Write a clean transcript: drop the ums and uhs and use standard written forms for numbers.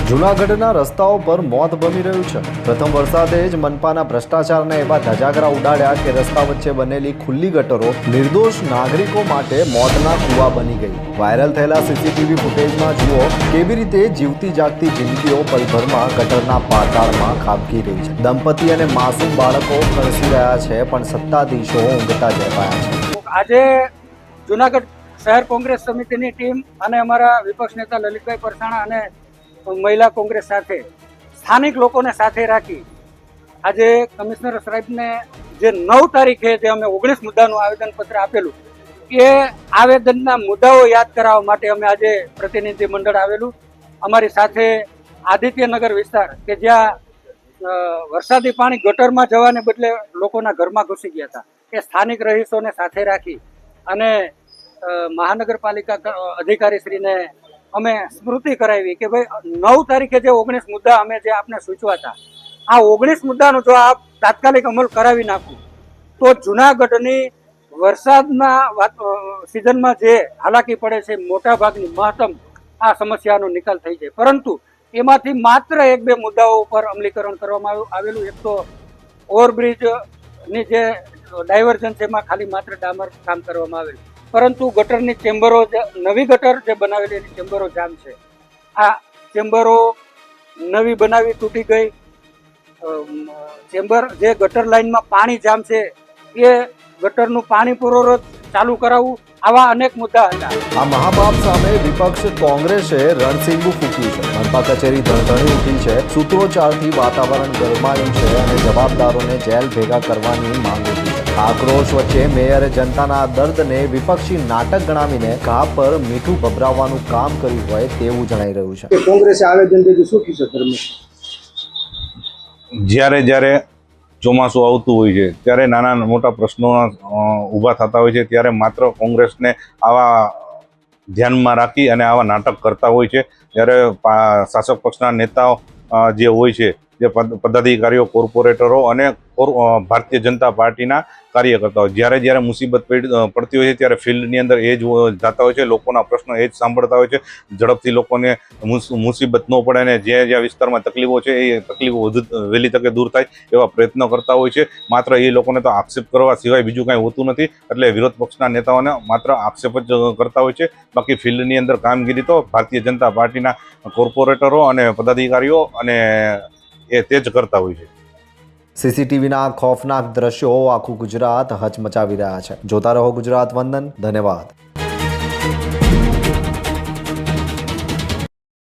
જૂનાગઢના રસ્તાઓ પર મોત ભમી રહ્યું છે। પ્રથમ વરસાદે જ મનપાના ભ્રષ્ટાચારને એવા ધજાગરા ઉડાડ્યા કે રસ્તા વચ્ચે બનેલી ખુલ્લી ગટરો નિર્દોષ નાગરિકો માટે મોતના કૂવા બની ગઈ। વાયરલ થયેલા સીસીટીવી ફૂટેજમાં જુઓ કેવી રીતે જીવતી જાગતી જિંદગીઓ પલભરમાં ગટરના પાતાળમાં ખાબકી રહી છે। દંપતી અને માસૂમ બાળકો ખરસી રહ્યા છે, પણ સત્તાધીશો ઊંઘતા ઝડપાયા છે। આજે જૂનાગઢ શહેર કોંગ્રેસ સમિતિની ટીમ અને અમારા વિપક્ષ નેતા લલિતભાઈ પરસાણા અને મહિલા કોંગ્રેસ સાથે સ્થાનિક લોકોને સાથે રાખી આજે કમિશનર સાહેબને જે 9 તારીખે જે અમે 19 મુદ્દાનું આવેદનપત્ર આપેલું એ આવેદનના મુદ્દાઓ યાદ કરાવવા માટે અમે આજે પ્રતિનિધિ મંડળ આવેલું। અમારી સાથે આદિત્યનગર વિસ્તાર કે જ્યાં વરસાદી પાણી ગટરમાં જવાને બદલે લોકોના ઘરમાં ઘૂસી ગયા હતા એ સ્થાનિક રહીશોને સાથે રાખી અને મહાનગરપાલિકા અધિકારીશ્રીને અમે સ્મૃતિ કરાવી કે ભાઈ 9 તારીખે જે 19 મુદ્દા અમે જે આપને સૂચવા હતા આ 19 મુદ્દાનો જો આપ તાત્કાલિક અમલ કરાવી નાખો તો જૂનાગઢની વરસાદના સિઝનમાં જે હાલાકી પડે છે મોટા ભાગની મહત્તમ આ સમસ્યાનો નિકાલ થઈ જાય। પરંતુ એમાંથી માત્ર 1-2 મુદ્દાઓ ઉપર અમલીકરણ કરવામાં આવેલું। એક તો ઓવરબ્રિજની જે ડાયવર્ઝન છે એમાં ખાલી માત્ર ડામર કામ કરવામાં આવેલું, પરંતુ ગટરની ચેમ્બરો નવી ગટર જે બનાવેલી એની ચેમ્બરો જામ છે। આ ચેમ્બરો નવી બનાવી તૂટી ગઈ। ચેમ્બર જે ગટર લાઇનમાં પાણી જામ છે એ ગટરનું પાણી પૂરો ચાલુ કરાવવું, આવા અનેક મુદ્દા હતા। આ મહાપાપ સામે વિપક્ષ કોંગ્રેસે રણસીંગું ફૂક્યું છે। મનપા કચેરી ધણધણી ઉઠી છે। સૂત્રોચ્ચારથી વાતાવરણ ગરમાયું છે અને જવાબદારોને જેલ ભેગા કરવાની માંગ ઉઠી છે। આક્રોશ વચ્ચે મેયરે જનતાના દર્દને વિપક્ષી નાટક ગણાવીને ઘા પર મીઠું ભભરાવવાનું કામ કર્યું હોય તેવું જણાઈ રહ્યું છે। કોંગ્રેસે આવેદન દીધું, શું કીધું ધર્મ? જ્યારે ચોમાસું આવતું હોય છે ત્યારે નાના મોટા પ્રશ્નો ઊભા થતા હોય છે, ત્યારે માત્ર કોંગ્રેસને આવા ધ્યાનમાં રાખી અને આવા નાટક કરતા હોય છે। જ્યારે શાસક પક્ષના નેતાઓ જે હોય છે, જે પદાધિકારીઓ, કોર્પોરેટરો અને ભારતીય જનતા પાર્ટીના કાર્યકર્તાઓ જ્યારે મુસીબત પડતી હોય છે ત્યારે ફિલ્ડની અંદર એ જ જતા હોય છે, લોકોના પ્રશ્નો એ જ સાંભળતા હોય છે। ઝડપથી લોકોને મુસીબત ન પડે અને જ્યાં વિસ્તારમાં તકલીફો છે એ તકલીફો વહેલી તકે દૂર થાય એવા પ્રયત્નો કરતા હોય છે। માત્ર એ લોકોને તો આક્ષેપ કરવા સિવાય બીજું કાંઈ હોતું નથી, એટલે વિરોધ પક્ષના નેતાઓને માત્ર આક્ષેપ જ કરતા હોય છે। બાકી ફિલ્ડની અંદર કામગીરી તો ભારતીય જનતા પાર્ટીના કોર્પોરેટરો અને પદાધિકારીઓ અને એ તે જ કરતા હોય છે। સીસીટીવીના ખોફનાક દ્રશ્યો આખું ગુજરાત હચમચાવી રહ્યા છે। જોતા રહો ગુજરાત વંદન। ધન્યવાદ।